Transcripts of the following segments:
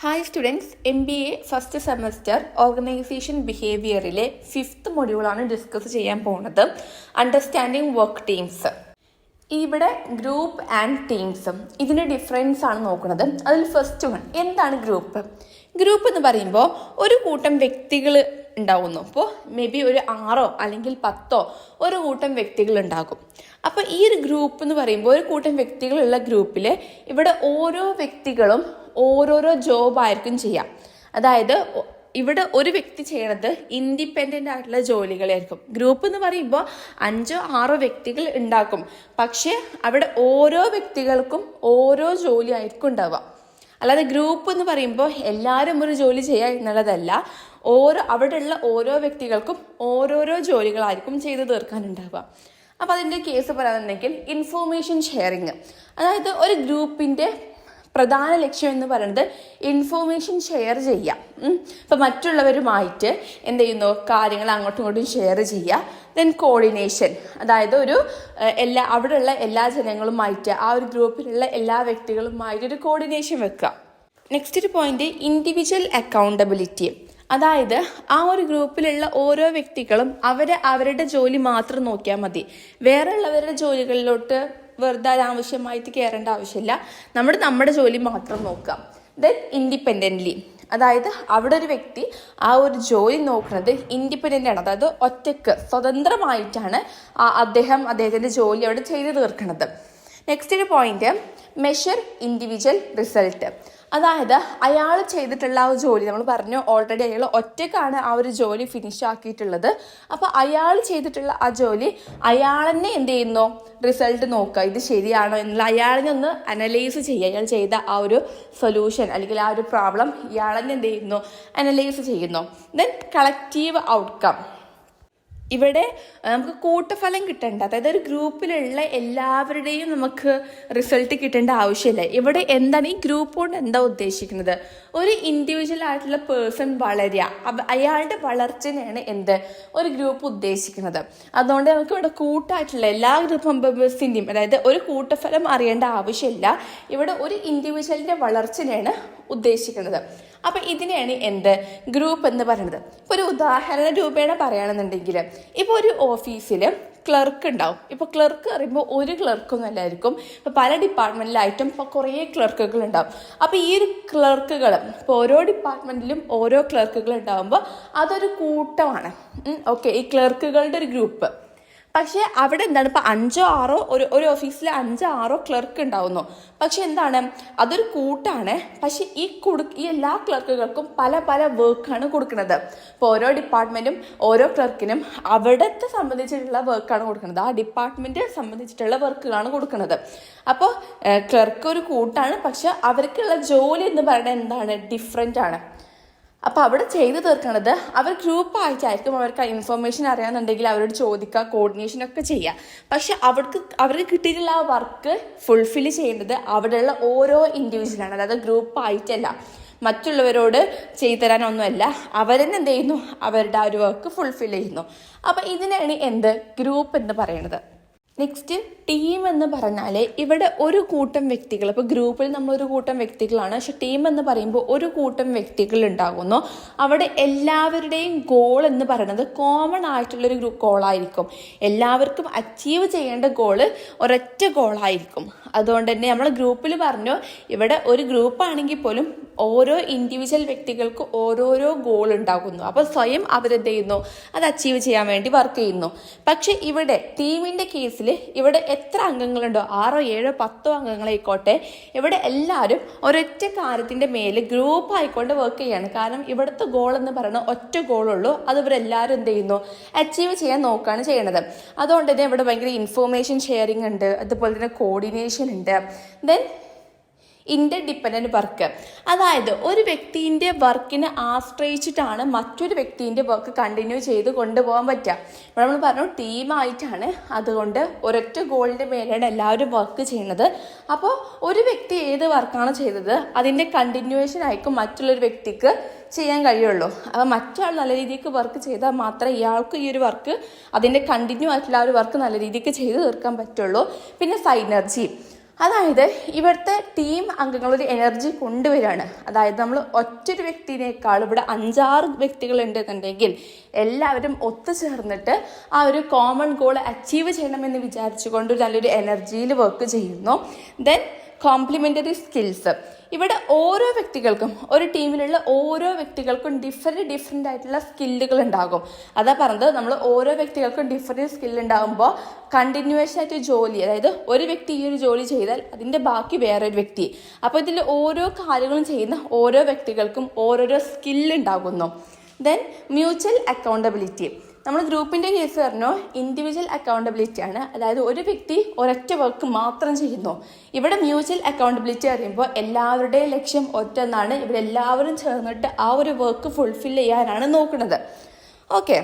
Hi students, MBA first semester organization ബിഹേവിയറിലെ 5th മൊഡ്യൂളാണ് discuss ചെയ്യാൻ പോകുന്നത്. Understanding work teams. ഇവിടെ ഗ്രൂപ്പ് ആൻഡ് ടീംസും ഇതിൻ്റെ ഡിഫറൻസ് ആണ് നോക്കുന്നത്. അതിൽ ഫസ്റ്റ് വൺ, എന്താണ് ഗ്രൂപ്പ്? ഗ്രൂപ്പ് എന്ന് പറയുമ്പോൾ ഒരു കൂട്ടം വ്യക്തികൾ ഉണ്ടാവുന്നു. അപ്പോൾ മേ ബി ഒരു 6 അല്ലെങ്കിൽ 10 ഒരു കൂട്ടം വ്യക്തികൾ ഉണ്ടാകും. അപ്പോൾ ഈ ഒരു ഗ്രൂപ്പ് എന്ന് പറയുമ്പോൾ ഒരു കൂട്ടം വ്യക്തികളുള്ള ഗ്രൂപ്പിൽ ഇവിടെ ഓരോ വ്യക്തികളും ഓരോരോ ജോബായിരിക്കും ചെയ്യാം. അതായത് ഇവിടെ ഒരു വ്യക്തി ചെയ്യണത് ഇൻഡിപെൻഡൻ്റ് ആയിട്ടുള്ള ജോലികളായിരിക്കും. ഗ്രൂപ്പ് എന്ന് പറയുമ്പോൾ 5-6 വ്യക്തികൾ ഉണ്ടാക്കും, പക്ഷേ അവിടെ ഓരോ വ്യക്തികൾക്കും ഓരോ ജോലി ആയിരിക്കും ഉണ്ടാവുക. അല്ലാതെ ഗ്രൂപ്പ് എന്ന് പറയുമ്പോൾ എല്ലാവരും ഒരു ജോലി ചെയ്യുക എന്നുള്ളതല്ല. അവിടെയുള്ള ഓരോ വ്യക്തികൾക്കും ഓരോരോ ജോലികളായിരിക്കും ചെയ്ത് തീർക്കാനുണ്ടാവുക. അപ്പോൾ അതിൻ്റെ കേസ് പറയാനുണ്ടെങ്കിൽ ഇൻഫോർമേഷൻ ഷെയറിങ്. അതായത് ഒരു ഗ്രൂപ്പിൻ്റെ പ്രധാന ലക്ഷ്യം എന്ന് പറയുന്നത് ഇൻഫോർമേഷൻ ഷെയർ ചെയ്യുക. ഇപ്പം മറ്റുള്ളവരുമായിട്ട് എന്ത് ചെയ്യുന്നു, കാര്യങ്ങൾ അങ്ങോട്ടും ഇങ്ങോട്ടും ഷെയർ ചെയ്യുക. ദെൻ കോർഡിനേഷൻ, അതായത് അവിടെയുള്ള എല്ലാ ജനങ്ങളുമായിട്ട് ആ ഒരു ഗ്രൂപ്പിലുള്ള എല്ലാ വ്യക്തികളുമായിട്ട് ഒരു കോർഡിനേഷൻ വെക്കുക. നെക്സ്റ്റ് ഒരു പോയിന്റ്, ഇൻഡിവിജ്വൽ അക്കൗണ്ടബിലിറ്റി. അതായത് ആ ഒരു ഗ്രൂപ്പിലുള്ള ഓരോ വ്യക്തികളും അവരുടെ ജോലി മാത്രം നോക്കിയാൽ മതി. വേറെ ഉള്ളവരുടെ ജോലികളിലോട്ട് വെറുതെ അനാവശ്യമായിട്ട് കയറേണ്ട ആവശ്യമില്ല. നമ്മുടെ ജോലി മാത്രം നോക്കാം. ദെൻ ഇൻഡിപെൻഡൻ്റ്ലി, അതായത് അവിടെ ഒരു വ്യക്തി ആ ഒരു ജോലി നോക്കുന്നത് ഇൻഡിപെൻഡൻ്റ് ആണ്. അതായത് ഒറ്റയ്ക്ക് സ്വതന്ത്രമായിട്ടാണ് അദ്ദേഹത്തിൻ്റെ ജോലി അവിടെ ചെയ്ത് തീർക്കുന്നത്. നെക്സ്റ്റ് ഒരു പോയിന്റ്, മെഷർ ഇൻഡിവിജ്വൽ റിസൾട്ട്. അതായത് അയാൾ ചെയ്തിട്ടുള്ള ആ ഒരു ജോലി, നമ്മൾ പറഞ്ഞു ഓൾറെഡി അയാൾ ഒറ്റയ്ക്കാണ് ആ ഒരു ജോലി ഫിനിഷ് ആക്കിയിട്ടുള്ളത്. അപ്പോൾ അയാൾ ചെയ്തിട്ടുള്ള ആ ജോലി അയാൾ തന്നെ എന്ത് ചെയ്യുന്നു, റിസൾട്ട് നോക്കുക, ഇത് ശരിയാണോ എന്നുള്ള അയാളിനെ ഒന്ന് അനലൈസ് ചെയ്യുക. അയാൾ ചെയ്ത ആ ഒരു സൊല്യൂഷൻ അല്ലെങ്കിൽ ആ ഒരു പ്രോബ്ലം ഇയാൾ തന്നെ എന്ത് ചെയ്യുന്നു, അനലൈസ് ചെയ്യുന്നു. Then collective outcome. ഇവിടെ നമുക്ക് കൂട്ടഫലം കിട്ടേണ്ട, അതായത് ഒരു ഗ്രൂപ്പിലുള്ള എല്ലാവരുടെയും നമുക്ക് റിസൾട്ട് കിട്ടേണ്ട ആവശ്യമില്ല. ഇവിടെ എന്താണ് ഈ ഗ്രൂപ്പ് കൊണ്ട് എന്താ ഉദ്ദേശിക്കുന്നത്, ഒരു ഇൻഡിവിജ്വൽ ആയിട്ടുള്ള പേഴ്സൺ വളരുക, അയാളുടെ വളർച്ചയാണ് ഒരു ഗ്രൂപ്പ് ഉദ്ദേശിക്കുന്നത്. അതുകൊണ്ട് നമുക്ക് ഇവിടെ കൂട്ടായിട്ടുള്ള എല്ലാ ഗ്രൂപ്പ് മെമ്പേഴ്സിൻ്റെയും, അതായത് ഒരു കൂട്ടഫലം അറിയേണ്ട ആവശ്യമില്ല. ഇവിടെ ഒരു ഇൻഡിവിജ്വലിൻ്റെ വളർച്ചയാണ് ഉദ്ദേശിക്കുന്നത്. അപ്പം ഇതിനെയാണ് ഗ്രൂപ്പ് എന്ന് പറയുന്നത്. ഇപ്പോൾ ഒരു ഉദാഹരണ രൂപേണ പറയുകയാണെന്നുണ്ടെങ്കിൽ, ഇപ്പോൾ ഒരു ഓഫീസിൽ ക്ലർക്ക് ഉണ്ടാവും. ഇപ്പോൾ ക്ലർക്ക് പറയുമ്പോൾ ഒരു ക്ലർക്കൊന്നും അല്ലായിരിക്കും. ഇപ്പോൾ പല ഡിപ്പാർട്ട്മെൻറ്റിലായിട്ടും ഇപ്പോൾ കുറേ ക്ലർക്കുകൾ ഉണ്ടാവും. അപ്പോൾ ഈ ഒരു ക്ലർക്കുകൾ ഇപ്പോൾ ഓരോ ഡിപ്പാർട്ട്മെൻറ്റിലും ഓരോ ക്ലർക്കുകൾ ഉണ്ടാകുമ്പോൾ അതൊരു കൂട്ടമാണ്. ഓക്കെ, ഈ ക്ലർക്കുകളുടെ ഒരു ഗ്രൂപ്പ്. പക്ഷേ അവിടെ എന്താണ്, ഇപ്പോൾ 5-6 ഒരു ഓഫീസിൽ 5-6 ക്ലർക്ക് ഉണ്ടാവുന്നു. പക്ഷെ അതൊരു കൂട്ടാണ്. പക്ഷെ ഈ എല്ലാ ക്ലർക്കുകൾക്കും പല പല വർക്കാണ് കൊടുക്കുന്നത്. ഇപ്പോൾ ഓരോ ഡിപ്പാർട്ട്മെൻറ്റും ഓരോ ക്ലർക്കിനും അവിടത്തെ സംബന്ധിച്ചിട്ടുള്ള വർക്കാണ് കൊടുക്കുന്നത്, ആ ഡിപ്പാർട്ട്മെൻറ്റ് സംബന്ധിച്ചിട്ടുള്ള വർക്കുകളാണ് കൊടുക്കുന്നത്. അപ്പോൾ ക്ലർക്ക് ഒരു കൂട്ടാണ്, പക്ഷെ അവർക്കുള്ള ജോലി എന്ന് പറയുന്നത് ഡിഫറെൻ്റ് ആണ്. അപ്പോൾ അവിടെ ചെയ്തു തീർക്കുന്നത് അവർ ഗ്രൂപ്പായിട്ടായിരിക്കും. അവർക്ക് ഇൻഫർമേഷൻ അറിയാമെന്നുണ്ടെങ്കിൽ അവരോട് ചോദിക്കുക, കോർഡിനേഷനൊക്കെ ചെയ്യുക. പക്ഷെ അവർക്ക് കിട്ടിയിട്ടുള്ള ആ വർക്ക് ഫുൾഫിൽ ചെയ്യേണ്ടത് അവിടെയുള്ള ഓരോ ഇൻഡിവിജ്വലാണ്, അതായത് ഗ്രൂപ്പായിട്ടല്ല, മറ്റുള്ളവരോട് ചെയ്തു തരാനൊന്നുമല്ല. അവരെന്നെ എന്ത് ചെയ്യുന്നു, അവരുടെ ആ ഒരു വർക്ക് ഫുൾഫിൽ ചെയ്യുന്നു. അപ്പോൾ ഇതിനാണ് ഗ്രൂപ്പ് എന്ന് പറയുന്നത്. നെക്സ്റ്റ്, ടീം എന്ന് പറഞ്ഞാൽ ഇവിടെ ഒരു കൂട്ടം വ്യക്തികൾ, ഇപ്പോൾ ഗ്രൂപ്പിൽ നമ്മളൊരു കൂട്ടം വ്യക്തികളാണ്, പക്ഷെ ടീം എന്ന് പറയുമ്പോൾ ഒരു കൂട്ടം വ്യക്തികൾ ഉണ്ടാകുന്നു. അവിടെ എല്ലാവരുടെയും ഗോൾ എന്ന് പറയുന്നത് കോമൺ ആയിട്ടുള്ളൊരു ഗോളായിരിക്കും. എല്ലാവർക്കും അച്ചീവ് ചെയ്യേണ്ട ഗോള് ഒരൊറ്റ ഗോളായിരിക്കും. അതുകൊണ്ട് തന്നെ നമ്മൾ ഗ്രൂപ്പിൽ പറഞ്ഞു, ഇവിടെ ഒരു ഗ്രൂപ്പാണെങ്കിൽ പോലും ഓരോ ഇൻഡിവിജ്വൽ വ്യക്തികൾക്ക് ഓരോരോ ഗോൾ ഉണ്ടാകുന്നു. അപ്പോൾ സ്വയം അവരെന്ത് ചെയ്യുന്നു, അത് അച്ചീവ് ചെയ്യാൻ വേണ്ടി വർക്ക് ചെയ്യുന്നു. പക്ഷെ ഇവിടെ ടീമിൻ്റെ കേസിൽ ഇവിടെ എത്ര അംഗങ്ങളുണ്ടോ, 6, 7, 10 അംഗങ്ങളായിക്കോട്ടെ, ഇവിടെ എല്ലാവരും ഒരൊറ്റ കാര്യത്തിൻ്റെ മേൽ ഗ്രൂപ്പ് ആയിക്കൊണ്ട് വർക്ക് ചെയ്യാണ്. കാരണം ഇവിടുത്തെ ഗോൾ എന്ന് പറയുന്നത് ഒറ്റ ഗോളുള്ളൂ, അത് ഇവരെല്ലാവരും എന്ത് ചെയ്യുന്നു, അച്ചീവ് ചെയ്യാൻ നോക്കുകയാണ് ചെയ്യണത്. അതുകൊണ്ട് തന്നെ ഇവിടെ ഭയങ്കര ഇൻഫോർമേഷൻ ഷെയറിങ് ഉണ്ട്, അതുപോലെ തന്നെ കോർഡിനേഷൻ ഉണ്ട്. ദെൻ ഇന്റർഡിപെൻഡന്റ് വർക്ക്, അതായത് ഒരു വ്യക്തിൻ്റെ വർക്കിനെ ആശ്രയിച്ചിട്ടാണ് മറ്റൊരു വ്യക്തിൻ്റെ വർക്ക് കണ്ടിന്യൂ ചെയ്ത് കൊണ്ടുപോകാൻ പറ്റുക. ഇപ്പോൾ നമ്മൾ പറഞ്ഞു ടീമായിട്ടാണ്, അതുകൊണ്ട് ഒരൊറ്റ ഗോളിൻ്റെ മേലെയാണ് എല്ലാവരും വർക്ക് ചെയ്യുന്നത്. അപ്പോൾ ഒരു വ്യക്തി ഏത് വർക്കാണ് ചെയ്തത് അതിൻ്റെ കണ്ടിന്യൂവേഷൻ ആയിരിക്കും മറ്റുള്ളൊരു വ്യക്തിക്ക് ചെയ്യാൻ കഴിയുള്ളൂ. അപ്പോൾ മറ്റാൾ നല്ല രീതിക്ക് വർക്ക് ചെയ്താൽ മാത്രമേ ഇയാൾക്ക് ഈ ഒരു വർക്ക് അതിൻ്റെ കണ്ടിന്യൂ ആയിട്ടുള്ള ആ ഒരു വർക്ക് നല്ല രീതിക്ക് ചെയ്ത് തീർക്കാൻ പറ്റുള്ളൂ. പിന്നെ സൈനർജി, അതായത് ഇവിടുത്തെ ടീം അംഗങ്ങൾ ഒരു എനർജി കൊണ്ടുവരികയാണ്. അതായത് നമ്മൾ ഒറ്റൊരു വ്യക്തിനേക്കാൾ ഇവിടെ 5-6 വ്യക്തികളുണ്ടെന്നുണ്ടെങ്കിൽ എല്ലാവരും ഒത്തുചേർന്നിട്ട് ആ ഒരു കോമൺ ഗോൾ അച്ചീവ് ചെയ്യണമെന്ന് വിചാരിച്ചുകൊണ്ട് നല്ലൊരു എനർജിയിൽ വർക്ക് ചെയ്യുന്നു. Then complementary skills. ഇവിടെ ഓരോ വ്യക്തികൾക്കും, ഒരു ടീമിലുള്ള ഓരോ വ്യക്തികൾക്കും ഡിഫറെൻ്റ് ആയിട്ടുള്ള സ്കില്ലുകൾ ഉണ്ടാകും. അതാ പറഞ്ഞത്, നമ്മൾ ഓരോ വ്യക്തികൾക്കും ഡിഫറെൻറ്റ് സ്കില്ല് ഉണ്ടാകുമ്പോൾ കണ്ടിന്യൂവേഷൻ ആയിട്ട് ജോലി, അതായത് ഒരു വ്യക്തി ഈ ഒരു ജോലി ചെയ്താൽ അതിൻ്റെ ബാക്കി വേറൊരു വ്യക്തി. അപ്പോൾ ഇതിൽ ഓരോ കാര്യങ്ങളും ചെയ്യുന്ന ഓരോ വ്യക്തികൾക്കും ഓരോരോ സ്കില്ല് ഉണ്ടാകുന്നു. Then mutual accountability. നമ്മൾ ഗ്രൂപ്പിൻ്റെ കേസ് പറഞ്ഞു, ഇൻഡിവിജ്വൽ അക്കൗണ്ടബിലിറ്റി ആണ്. അതായത് ഒരു വ്യക്തി ഒരൊറ്റ വർക്ക് മാത്രം ചെയ്യുന്നു. ഇവിടെ മ്യൂച്വൽ അക്കൗണ്ടബിലിറ്റി അറിയുമ്പോൾ എല്ലാവരുടെയും ലക്ഷ്യം ഒറ്റൊന്നാണ്. ഇവിടെ എല്ലാവരും ചേർന്നിട്ട് ആ ഒരു വർക്ക് ഫുൾഫിൽ ചെയ്യാനാണ് നോക്കുന്നത്. ഓക്കെ,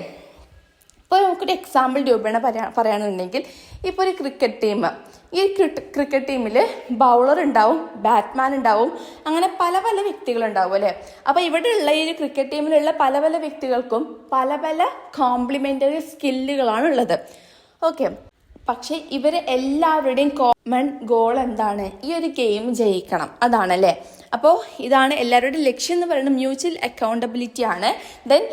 ഇപ്പോൾ നമുക്കൊരു എക്സാമ്പിൾ രൂപേണ പറയുകയാണെന്നുണ്ടെങ്കിൽ, ഇപ്പോൾ ഒരു ക്രിക്കറ്റ് ടീം, ഈ ക്രിക്കറ്റ് ടീമിൽ ബൗളർ ഉണ്ടാവും, ബാറ്റ്മാൻ ഉണ്ടാവും, അങ്ങനെ പല പല വ്യക്തികളുണ്ടാവും അല്ലേ. അപ്പോൾ ഇവിടെയുള്ള ഈ ഒരു ക്രിക്കറ്റ് ടീമിലുള്ള പല പല വ്യക്തികൾക്കും പല പല കോംപ്ലിമെൻ്ററി സ്കില്ലുകളാണ് ഉള്ളത്. ഓക്കെ, പക്ഷേ ഇവർ എല്ലാവരുടെയും കോമൺ ഗോൾ എന്താണ്? ഈ ഒരു ഗെയിം ജയിക്കണം, അതാണല്ലേ. അപ്പോൾ ഇതാണ് എല്ലാവരുടെയും ലക്ഷ്യം എന്ന് പറയുന്നത് മ്യൂച്വൽ അക്കൗണ്ടബിലിറ്റി ആണ്. ദെൻ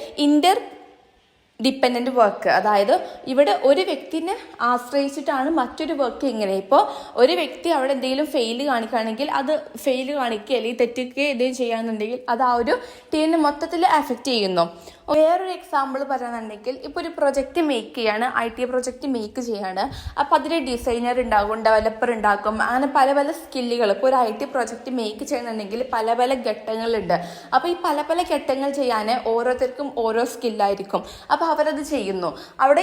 ഡിപ്പെൻഡൻ്റ് വർക്ക്, അതായത് ഇവിടെ ഒരു വ്യക്തിനെ ആശ്രയിച്ചിട്ടാണ് മറ്റൊരു വർക്ക്. ഇങ്ങനെ ഇപ്പോൾ ഒരു വ്യക്തി അവിടെ എന്തെങ്കിലും ഫെയിൽ കാണിക്കുകയാണെങ്കിൽ അത് ഫെയിൽ കാണിക്കുക അല്ലെങ്കിൽ തെറ്റുകയോ എന്തെങ്കിലും ചെയ്യുകയാണെന്നുണ്ടെങ്കിൽ അത് ആ ഒരു ടീമിനെ മൊത്തത്തിൽ അഫക്റ്റ് ചെയ്യുന്നു. വേറൊരു എക്സാമ്പിൾ പറയുകയാണെന്നുണ്ടെങ്കിൽ, ഇപ്പോൾ ഒരു പ്രൊജക്റ്റ് മേക്ക് ചെയ്യാണ്, IT പ്രൊജക്റ്റ് മേക്ക് ചെയ്യാണ്. അപ്പോൾ അതിൽ ഡിസൈനർ ഉണ്ടാകും, ഡെവലപ്പർ ഉണ്ടാക്കും, അങ്ങനെ പല പല സ്കില്ലുകൾ. ഇപ്പോൾ ഒരു IT പ്രൊജക്റ്റ് മേക്ക് ചെയ്യുന്നുണ്ടെങ്കിൽ പല പല ഘട്ടങ്ങളുണ്ട്. അപ്പോൾ ഈ പല പല ഘട്ടങ്ങൾ ചെയ്യാൻ ഓരോരുത്തർക്കും ഓരോ സ്കില്ലായിരിക്കും. അപ്പോൾ അവരത് ചെയ്യുന്നു. അവിടെ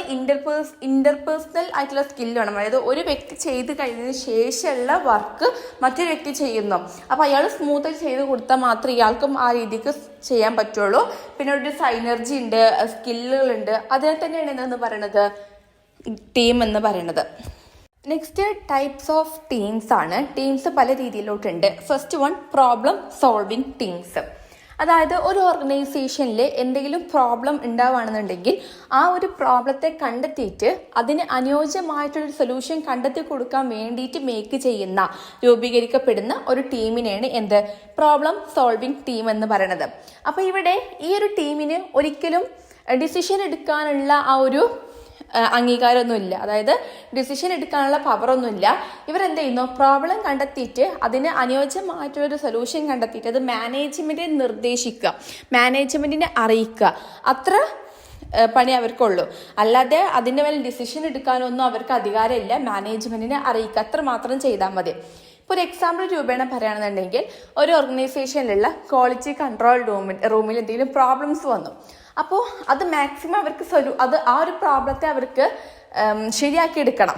ഇന്റർപേഴ്സണൽ ആയിട്ടുള്ള സ്കില്ല് വേണം. അതായത് ഒരു വ്യക്തി ചെയ്ത് കഴിഞ്ഞതിന് ശേഷമുള്ള വർക്ക് മറ്റൊരു വ്യക്തി ചെയ്യുന്നു. അപ്പോൾ അയാൾ സ്മൂത്തായി ചെയ്ത് കൊടുത്താൽ മാത്രമേ ഇയാൾക്കും ആ രീതിക്ക് ചെയ്യാൻ പറ്റുള്ളൂ. പിന്നെ ഒരു സൈനർജി ഉണ്ട്, സ്കില്ലുകളുണ്ട്. അതിനെ തന്നെയാണ് എന്തെന്ന് പറയുന്നത് ടീം എന്ന് പറയുന്നത്. നെക്സ്റ്റ് ടൈപ്സ് ഓഫ് ടീംസ് ആണ്. ടീംസ് പല രീതിയിലോട്ടുണ്ട്. First one, problem solving teams. അതായത് ഒരു ഓർഗനൈസേഷനിൽ എന്തെങ്കിലും പ്രോബ്ലം ഉണ്ടാവുകയാണെന്നുണ്ടെങ്കിൽ ആ ഒരു പ്രോബ്ലത്തെ കണ്ടെത്തിയിട്ട് അതിന് അനുയോജ്യമായിട്ടൊരു സൊല്യൂഷൻ കണ്ടെത്തി കൊടുക്കാൻ വേണ്ടിയിട്ട് രൂപീകരിക്കപ്പെടുന്ന ഒരു ടീമിനെയാണ് എന്ത് പ്രോബ്ലം സോൾവിങ് ടീം എന്ന് പറയുന്നത്. അപ്പോൾ ഇവിടെ ഈ ഒരു ടീമിന് ഒരിക്കലും ഡിസിഷൻ എടുക്കാനുള്ള ആ ഒരു അംഗീകാരമൊന്നുമില്ല, അതായത് ഡിസിഷൻ എടുക്കാനുള്ള പവറൊന്നുമില്ല. ഇവരെന്ത് ചെയ്യുന്നു, പ്രോബ്ലം കണ്ടെത്തിയിട്ട് അതിന് അനുയോജ്യമായിട്ടൊരു സൊല്യൂഷൻ കണ്ടെത്തിയിട്ട് അത് മാനേജ്മെൻറ്റിനെ നിർദ്ദേശിക്കുക, മാനേജ്മെൻറ്റിനെ അറിയിക്കുക, അത്ര പണി അവർക്കുള്ളൂ. അല്ലാതെ അതിൻ്റെ മേലെ ഡിസിഷൻ എടുക്കാനൊന്നും അവർക്ക് അധികാരമില്ല. മാനേജ്മെൻറ്റിനെ അറിയിക്കുക, അത്ര മാത്രം ചെയ്താൽ മതി. ഇപ്പോൾ ഒരു എക്സാമ്പിൾ രൂപേണ പറയുകയാണെന്നുണ്ടെങ്കിൽ, ഒരു ഓർഗനൈസേഷനിലുള്ള ക്വാളിറ്റി കൺട്രോൾ റൂമിൽ എന്തെങ്കിലും പ്രോബ്ലംസ് വന്നു. അപ്പോൾ അത് മാക്സിമം അവർക്ക് ആ ഒരു പ്രോബ്ലത്തെ അവർക്ക് ശരിയാക്കി എടുക്കണം,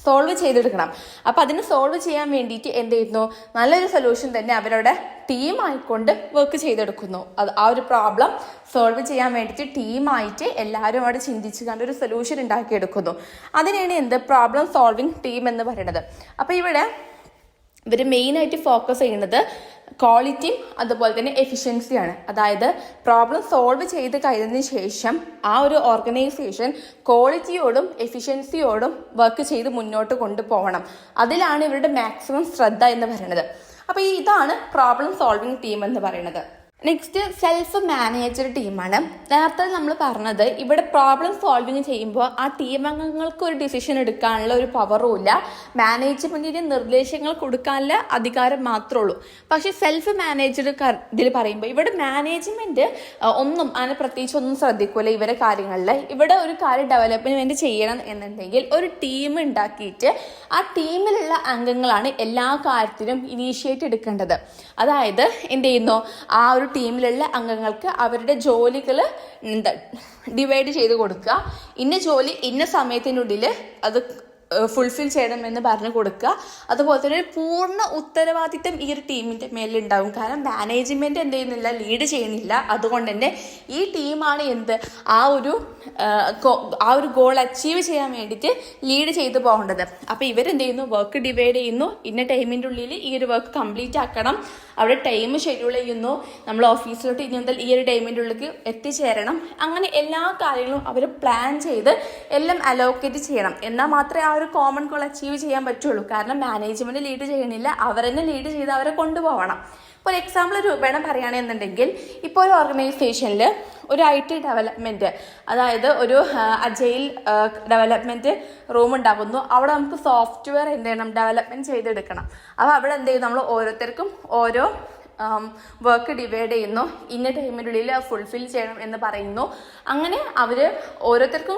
സോൾവ് ചെയ്തെടുക്കണം. അപ്പോൾ അതിന് സോൾവ് ചെയ്യാൻ വേണ്ടിയിട്ട് എന്ത് ചെയ്യുന്നു, നല്ലൊരു സൊല്യൂഷൻ തന്നെ അവരുടെ ടീമായിക്കൊണ്ട് വർക്ക് ചെയ്തെടുക്കുന്നു. ആ ഒരു പ്രോബ്ലം സോൾവ് ചെയ്യാൻ വേണ്ടിയിട്ട് ടീമായിട്ട് എല്ലാവരും അവിടെ ചിന്തിച്ച് കണ്ട് ഒരു സൊല്യൂഷൻ ഉണ്ടാക്കിയെടുക്കുന്നു. അതിനാണ് എന്ത് പ്രോബ്ലം സോൾവിങ് ടീം എന്ന് പറയുന്നത്. അപ്പോൾ ഇവിടെ ഇവർ മെയിനായിട്ട് ഫോക്കസ് ചെയ്യുന്നത് ക്വാളിറ്റിയും അതുപോലെ തന്നെ എഫിഷ്യൻസിയാണ്. അതായത് പ്രോബ്ലം സോൾവ് ചെയ്ത് കഴിഞ്ഞതിന് ശേഷം ആ ഒരു ഓർഗനൈസേഷൻ ക്വാളിറ്റിയോടും എഫിഷ്യൻസിയോടും വർക്ക് ചെയ്ത് മുന്നോട്ട് കൊണ്ടുപോകണം. അതിലാണ് ഇവരുടെ മാക്സിമം ശ്രദ്ധ എന്ന് പറയുന്നത്. അപ്പോൾ ഇതാണ് പ്രോബ്ലം സോൾവിങ് ടീം എന്ന് പറയുന്നത്. നെക്സ്റ്റ് സെൽഫ് മാനേജർ ടീമാണ്. നേരത്തെ നമ്മൾ പറഞ്ഞത് ഇവിടെ പ്രോബ്ലം സോൾവിങ് ചെയ്യുമ്പോൾ ആ ടീം അംഗങ്ങൾക്ക് ഒരു ഡിസിഷൻ എടുക്കാനുള്ള ഒരു പവറും ഇല്ല, മാനേജ്മെൻറ്റിന് നിർദ്ദേശങ്ങൾ കൊടുക്കാനുള്ള അധികാരം മാത്രമേ ഉള്ളൂ. പക്ഷേ സെൽഫ് മാനേജർ ഇതിൽ പറയുമ്പോൾ ഇവിടെ മാനേജ്മെൻറ്റ് ഒന്നും അങ്ങനെ പ്രത്യേകിച്ച് ഒന്നും ശ്രദ്ധിക്കില്ല ഇവരെ കാര്യങ്ങളിൽ. ഇവിടെ ഒരു കാര്യം ഡെവലപ്മെൻറ്റ് ചെയ്യണം എന്നുണ്ടെങ്കിൽ ഒരു ടീം ഉണ്ടാക്കിയിട്ട് ആ ടീമിലുള്ള അംഗങ്ങളാണ് എല്ലാ കാര്യത്തിലും ഇനീഷ്യേറ്റ് എടുക്കേണ്ടത്. അതായത് എന്ത് ചെയ്യുന്നു, ആ ഒരു ടീമിലുള്ള അംഗങ്ങൾക്ക് അവരുടെ ജോലികൾ ഡിവൈഡ് ചെയ്ത് കൊടുക്കുക. ഇന്ന ജോലി ഇന്ന സമയത്തിനുള്ളിൽ അത് ഫുൾഫിൽ ചെയ്യണമെന്ന് പറഞ്ഞു കൊടുക്കുക. അതുപോലെ തന്നെ ഒരു പൂർണ്ണ ഉത്തരവാദിത്തം ഈ ഒരു ടീമിൻ്റെ മേലുണ്ടാവും. കാരണം മാനേജ്മെൻറ്റ് എന്ത് ചെയ്യുന്നില്ല, ലീഡ് ചെയ്യുന്നില്ല. അതുകൊണ്ട് തന്നെ ഈ ടീമാണ് ആ ഒരു ഗോൾ അച്ചീവ് ചെയ്യാൻ വേണ്ടിയിട്ട് ലീഡ് ചെയ്ത് പോകേണ്ടത്. അപ്പോൾ ഇവരെന്ത് ചെയ്യുന്നു, വർക്ക് ഡിവൈഡ് ചെയ്യുന്നു. ഇന്ന ടൈമിൻ്റെ ഉള്ളിൽ ഈ ഒരു വർക്ക് കംപ്ലീറ്റ് ആക്കണം. അവിടെ ടൈം ഷെഡ്യൂൾ ചെയ്യുന്നു. നമ്മൾ ഓഫീസിലോട്ട് ഇനി മുതൽ ഈ ഒരു ടൈമിൻ്റെ ഉള്ളിൽ എത്തിച്ചേരണം. അങ്ങനെ എല്ലാ കാര്യങ്ങളും അവർ പ്ലാൻ ചെയ്ത് എല്ലാം അലോക്കേറ്റ് ചെയ്യണം. എന്നാൽ മാത്രമേ ആ ഒരു കോമൺ ഗോൾ അച്ചീവ് ചെയ്യാൻ പറ്റുള്ളൂ. കാരണം മാനേജ്മെന്റ് ലീഡ് ചെയ്യണില്ല, അവരെന്നെ ലീഡ് ചെയ്ത് അവരെ കൊണ്ടുപോകണം. ഇപ്പോൾ ഒരു എക്സാമ്പിൾ രൂപേണ പറയുകയാണെന്നുണ്ടെങ്കിൽ, ഇപ്പോൾ ഒരു ഓർഗനൈസേഷനിൽ ഒരു IT ഡെവലപ്മെൻറ്റ്, അതായത് ഒരു അജൈൽ ഡെവലപ്മെൻറ്റ് റൂം ഉണ്ടാകുന്നു. അവിടെ നമുക്ക് സോഫ്റ്റ്വെയർ എന്ത് ചെയ്യണം, ഡെവലപ്മെൻറ്റ് ചെയ്തെടുക്കണം. അപ്പോൾ അവിടെ എന്ത് ചെയ്യും, നമ്മൾ ഓരോരുത്തർക്കും ഓരോ വർക്ക് ഡിവൈഡ് ചെയ്യുന്നു, ഇന്ന ടൈമിനുള്ളിൽ ഫുൾഫിൽ ചെയ്യണം എന്ന് പറയുന്നു. അങ്ങനെ അവർ ഓരോരുത്തർക്കും